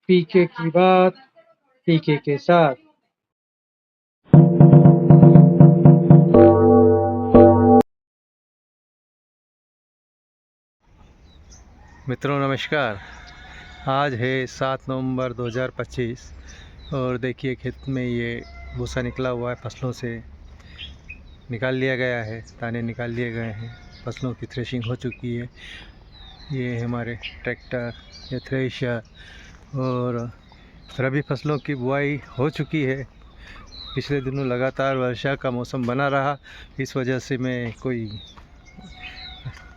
पीके की बात पीके के साथ। मित्रों नमस्कार। आज है 7 नवंबर 2025 और देखिए खेत में ये भूसा निकला हुआ है, फसलों से निकाल लिया गया है, दाने निकाल लिए गए हैं, फसलों की थ्रेशिंग हो चुकी है। ये हमारे ट्रैक्टर, ये थ्रेशर और रबी फसलों की बुआई हो चुकी है। पिछले दिनों लगातार वर्षा का मौसम बना रहा, इस वजह से मैं कोई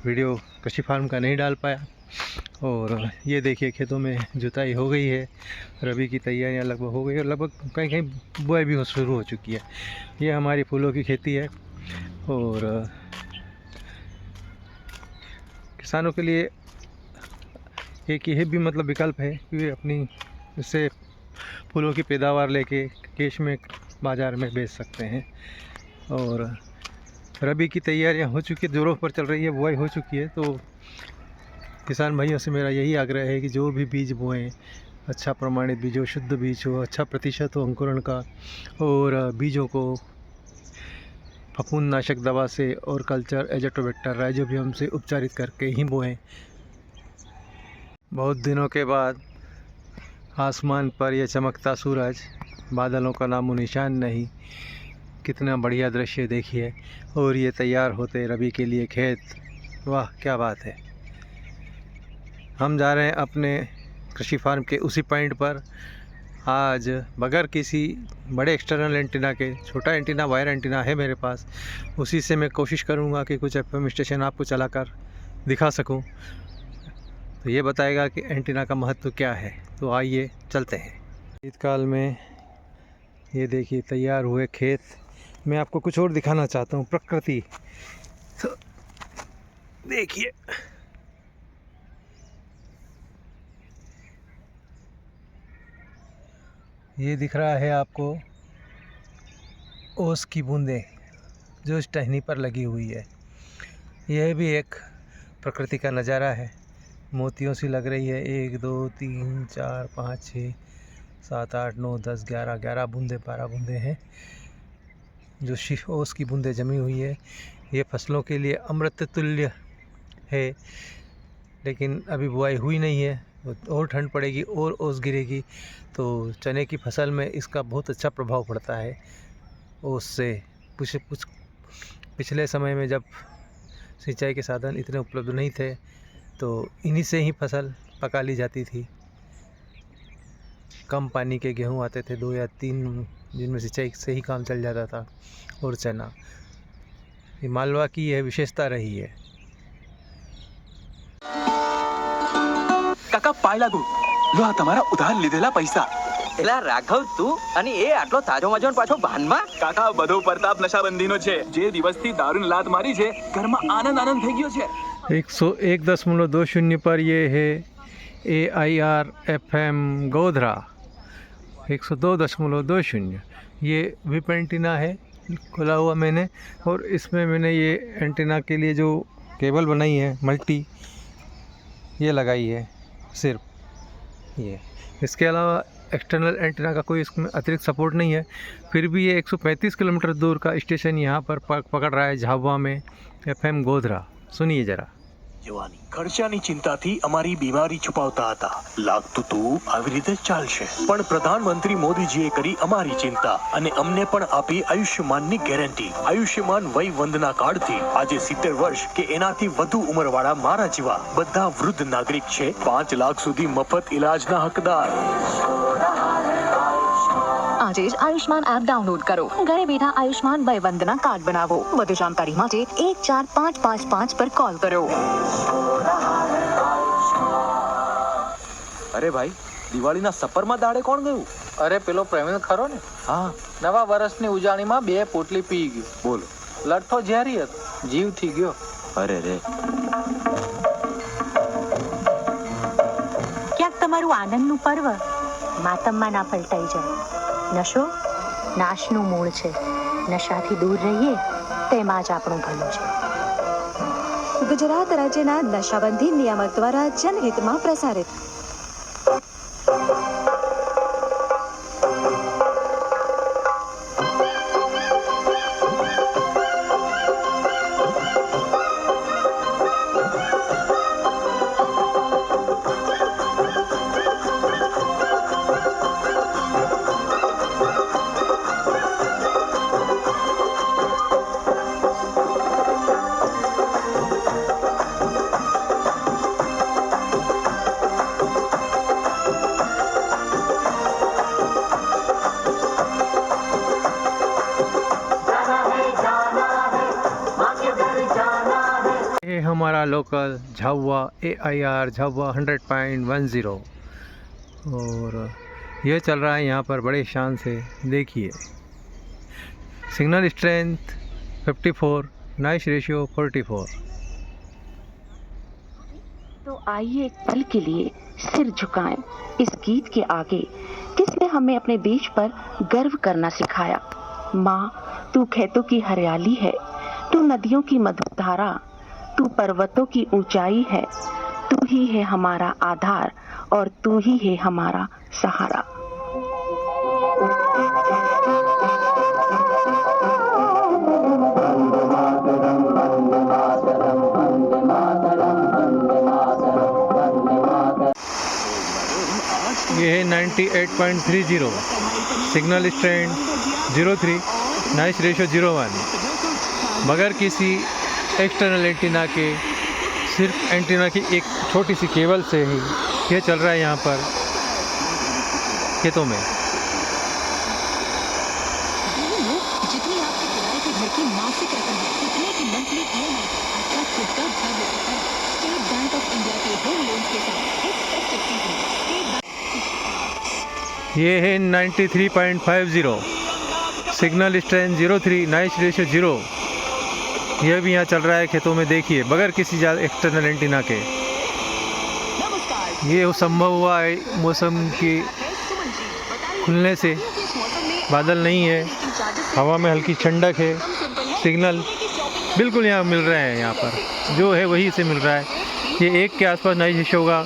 वीडियो कृषि फार्म का नहीं डाल पाया। और ये देखिए खेतों में जुताई हो गई है, रबी की तैयारियां लगभग हो गई और लगभग कहीं कहीं बुआई भी शुरू हो चुकी है। ये हमारी फूलों की खेती है और किसानों के लिए एक ये भी मतलब विकल्प है कि अपनी इससे फूलों की पैदावार लेके कैश में बाज़ार में बेच सकते हैं। और रबी की तैयारियां हो चुकी है, जोरों पर चल रही है, बुआई हो चुकी है। तो किसान भाइयों से मेरा यही आग्रह है कि जो भी बीज बोएं अच्छा प्रमाणित बीज हो, शुद्ध बीज हो, अच्छा प्रतिशत हो अंकुरण का, और बीजों को फफूंदनाशक दवा से और कल्चर एजोटोबैक्टर राइजोबियम से उपचारित करके ही बोएं। बहुत दिनों के बाद आसमान पर यह चमकता सूरज, बादलों का नामो निशान नहीं, कितना बढ़िया दृश्य देखिए। और ये तैयार होते रबी के लिए खेत, वाह क्या बात है। हम जा रहे हैं अपने कृषि फार्म के उसी पॉइंट पर आज, बगैर किसी बड़े एक्सटर्नल एंटीना के। छोटा एंटीना, वायर एंटीना है मेरे पास, उसी से मैं कोशिश करूंगा कि कुछ एफएम स्टेशन आपको चलाकर दिखा सकूं, तो ये बताएगा कि एंटीना का महत्व क्या है। तो आइए चलते हैं। शीतकाल में ये देखिए तैयार हुए खेत। मैं आपको कुछ और दिखाना चाहता हूँ, प्रकृति। तो देखिए ये दिख रहा है आपको ओस की बूंदें जो इस टहनी पर लगी हुई है। यह भी एक प्रकृति का नज़ारा है, मोतियों सी लग रही है। 1 2 3 4 5 6 7 8 9 10 11 बूंदें, 12 बूंदें हैं जो ओस की बूंदें जमी हुई है। ये फसलों के लिए अमृत तुल्य है, लेकिन अभी बुआई हुई नहीं है, और ठंड पड़ेगी और ओस गिरेगी तो चने की फसल में इसका बहुत अच्छा प्रभाव पड़ता है ओस से। पिछले समय में जब सिंचाई के साधन इतने उपलब्ध नहीं थे तो इन्हीं से ही फसल पका ली जाती थी। कम पानी के गेहूं आते थे, 2 या 3, जिनमें सिंचाई से ही काम चल जाता था, और चना। ये मालवा की यह विशेषता रही है। કાકા પાય લાગુ લો, આ તમારા ઉધાર લીધેલા પૈસા. એલા રાઘવ તું અને એ આટલો તાજો મજો પાછો ભાનમાં? કાકા બધો પ્રતાપ નશાબંધીનો છે. જે દિવસથી દારૂની લાત મારી છે, ઘરમાં આનંદ આનંદ થઈ ગયો છે. 101.20 पर ये है AIR FM गोधरा 102.20। ये विप एंटीना है, खोला हुआ मैंने, और इसमें मैंने ये एंटीना के लिए जो केबल बनाई है मल्टी, ये लगाई है सिर्फ ये। इसके अलावा एक्सटर्नल एंटीना का कोई इसमें अतिरिक्त सपोर्ट नहीं है। फिर भी ये 135 किलोमीटर दूर का स्टेशन यहाँ पर पकड़ रहा है, झाबुआ में, FM गोधरा। सुनिए जरा। જવાની ખર્ચાની ચિંતાથી અમારી બીમારી છુપાવતા હતા. લાગતું તું આવી રીતે ચાલશે, પણ પ્રધાનમંત્રી મોદીજીએ કરી અમારી ચિંતા અને અમને પણ આપી આયુષ્યમાનની ગેરંટી. આયુષ્યમાન વય વંદના કાર્ડથી આજે 70 વર્ષ કે એનાથી વધુ ઉંમરવાળા મારા જેવા બધા વૃદ્ધ નાગરિક છે 5 લાખ સુધી મફત ઇલાજના હકદાર. આજે જ આયુષ્માન એપ ડાઉનલોડ કરો, ઘરે બેઠા આયુષ્માન વય વંદના કાર્ડ બનાવો. વધુ જાણકારી માટે 14555 પર કોલ કરો. અરે ભાઈ, દિવાળીના સપરમાં દાડે કોણ ગયું? અરે પેલો પ્રવીણ ખરો ને, હા, નવા વર્ષની ઉજાણીમાં 2 પોટલી પી ગયો. બોલો. લઠ્ઠો ઝેરી હતો, જીવ થઈ ગયો. અરે રે. ક્યાંક તમારું આનંદનું પર્વ માતમમાં ના પલટાઈ જાય. નશો નાશનું મૂળ છે. નશાથી દૂર રહીએ તેમાં જ આપણું ભલું છે. ગુજરાત રાજ્યના નશાબંધી નિયામક દ્વારા જનહિતમાં પ્રસારિત. ये हमारा लोकल झावा AIR झावा 100.10 और ये चल रहा है यहाँ पर बड़े शान से। देखिए सिग्नल स्ट्रेंथ 54, नॉइस रेशियो 44। तो आइए एक पल के लिए सिर झुकाएं इस गीत के आगे, किसने हमें अपने देश पर गर्व करना सिखाया। माँ तू खेतों की हरियाली है, तू नदियों की मधुर धारा, तू पर्वतों की ऊंचाई है, तू ही है हमारा आधार और तू ही है हमारा सहारा। ये है 98.30, सिग्नल स्ट्रेंथ 03, नॉइस रेशियो 01। बगैर किसी एक्सटर्नल एंटीना के, सिर्फ एंटीना की एक छोटी सी केबल से ही ये चल रहा है यहाँ पर खेतों में। जितनी आपके किराए के घर की मासिक रकम है, उतने की मंथली EMI आपका खुद का घर हो सकता है। स्टेट बैंक ऑफ इंडिया के होम लोन के साथ एक टेस्ट एक्टिविटी। ये है 93.50, सिग्नल स्ट्रेंथ 03, नॉइस रेशियो 0। यह भी यहाँ चल रहा है खेतों में। देखिए बगैर किसी एक्सटर्नल एंटीना के। ये संभव हुआ है मौसम के खुलने से। बादल नहीं है, हवा में हल्की ठंडक है, सिग्नल बिल्कुल यहाँ मिल रहे हैं। यहाँ पर जो है वही से मिल रहा है। ये 1 के आसपास नॉइस रेशियो होगा,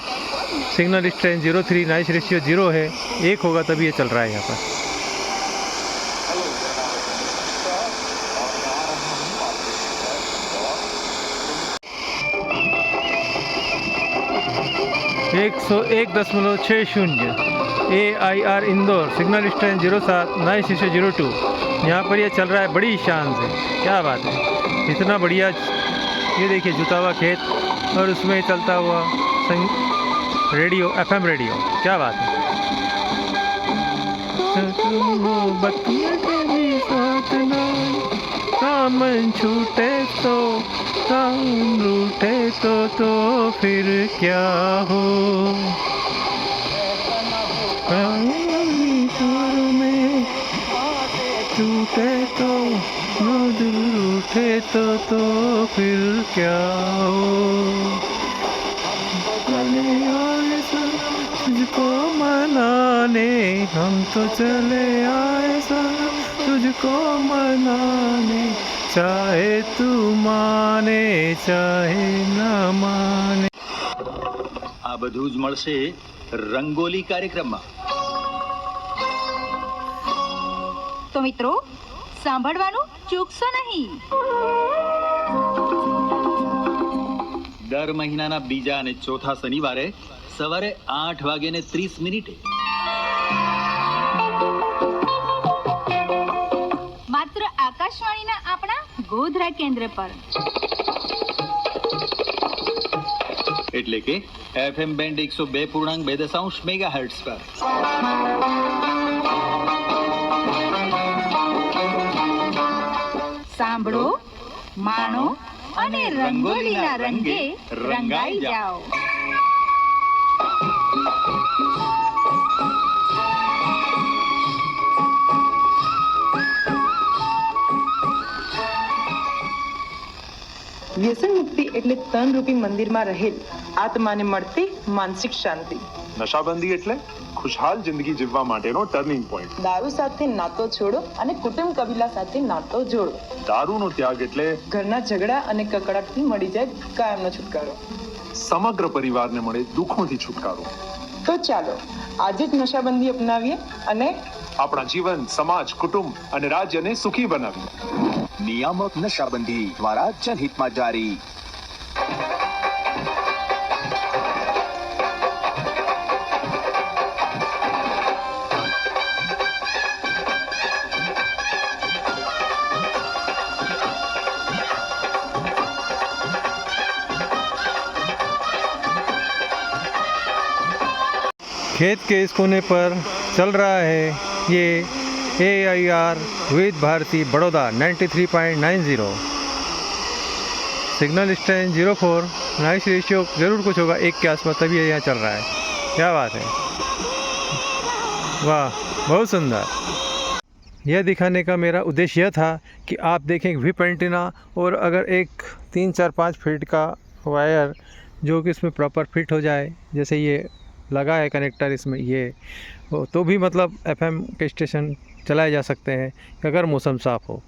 सिग्नल स्ट्रेंथ 03, नॉइस रेशियो 0 है। 1 होगा तभी ये चल रहा है यहाँ पर। एक 101.60 AIR Indore, signal strength 07, noise ratio 02। यहाँ पर ये चल रहा है बड़ी शान से। क्या बात है, इतना बढ़िया। ये देखिए जुता हुआ खेत और उसमें चलता हुआ रेडियो, FM रेडियो। क्या बात है। मन छूटे तो काम रूठे तो फिर क्या हो। में टूटे तो दिल रूठे तो फिर क्या हो। तुझको मनाने हम तो चले आए तुझको मनाने, चाहे तू माने चाहे ना माने। આ બધું જ મળશે રંગોલી કાર્યક્રમમાં। તો મિત્રો સાંભળવાનું ચૂકશો નહીં। દર મહિનાના બીજા અને ચોથા શનિવારે સવારે 8:30 માત્ર આકાશવાણીના આપણા ગોધરા કેન્દ્ર પર, એટલે કે FM બેન્ડ 102.2 મેગાહર્ટ્ઝ પર। સાંભળો, માણો અને રંગોલીના રંગે રંગાઈ જાઓ। વ્યસન મુક્તિ એટલે તન રૂપી મંદિરમાં રહેલ આત્માને મળતી માનસિક શાંતિ। નશાબંધી એટલે ખુશહાલ જિંદગી જીવવા માટેનો ટર્નિંગ પોઈન્ટ। દારૂ સાથે નાતો છોડો અને કુટુંબ કબીલા સાથે નાતો જોડો। દારૂનો ત્યાગ એટલે ઘરના ઝઘડા અને કકડાટથી મળી જાય કાયમનો છુટકારો। સમગ્ર પરિવારને મળે દુઃખોથી છુટકારો। તો ચાલો આજે જ નશાબંધી અપનાવીએ અને આપણા જીવન, સમાજ, કુટુંબ અને રાજ્યને સુખી બનાવીએ। નિયામક નશાબંધી દ્વારા જનહિતમાં જારી। खेत के इस कोने पर चल रहा है ये AIR Vividh Bharati Baroda 93.90, signal strength 04, noise ratio ज़रूर कुछ होगा 1 के आसपास, तभी ये यहाँ चल रहा है। क्या बात है, वाह बहुत सुंदर। यह दिखाने का मेरा उद्देश्य यह था कि आप देखें विप एंटीना और अगर एक 3, 4, 5 फीट का वायर जो कि इसमें प्रॉपर फिट हो जाए, जैसे ये लगा है कनेक्टर इसमें ये, तो भी मतलब FM के स्टेशन चलाए जा सकते हैं अगर मौसम साफ़ हो।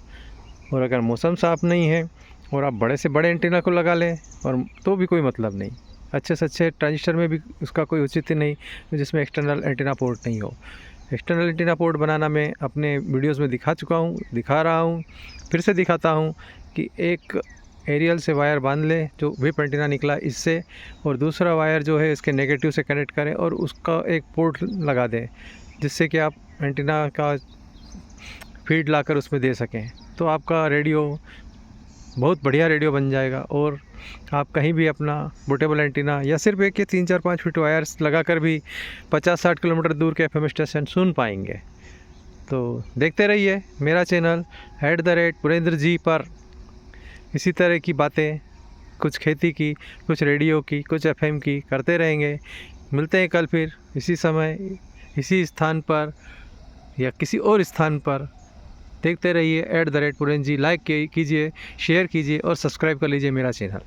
और अगर मौसम साफ़ नहीं है और आप बड़े से बड़े एंटीना को लगा लें और तो भी कोई मतलब नहीं। अच्छे से अच्छे ट्रांजिस्टर में भी उसका कोई औचित्य नहीं जिसमें एक्सटर्नल एंटीना पोर्ट नहीं हो। एक्सटर्नल एंटीना पोर्ट बनाना मैं अपने वीडियोस में दिखा चुका हूँ, दिखा रहा हूँ, फिर से दिखाता हूँ कि एक एरियल से वायर बांध लें जो विप एंटीना निकला इससे, और दूसरा वायर जो है इसके नेगेटिव से कनेक्ट करें और उसका एक पोर्ट लगा दें जिससे कि आप एंटीना का फीड लाकर उसमें दे सकें। तो आपका रेडियो बहुत बढ़िया रेडियो बन जाएगा और आप कहीं भी अपना पोर्टेबल एंटीना या सिर्फ एक के 3, 4, 5 फीट वायर्स लगाकर भी 50-60 किलोमीटर दूर के FM स्टेशन सुन पाएंगे। तो देखते रहिए मेरा चैनल @पुरेंद्र जी पर इसी तरह की बातें, कुछ खेती की, कुछ रेडियो की, कुछ FM की करते रहेंगे। मिलते हैं कल फिर इसी समय इसी स्थान पर या किसी और स्थान पर। देखते रहिए @पुरेंद्र जी। लाइक कीजिए, शेयर कीजिए और सब्सक्राइब कर लीजिए मेरा चैनल।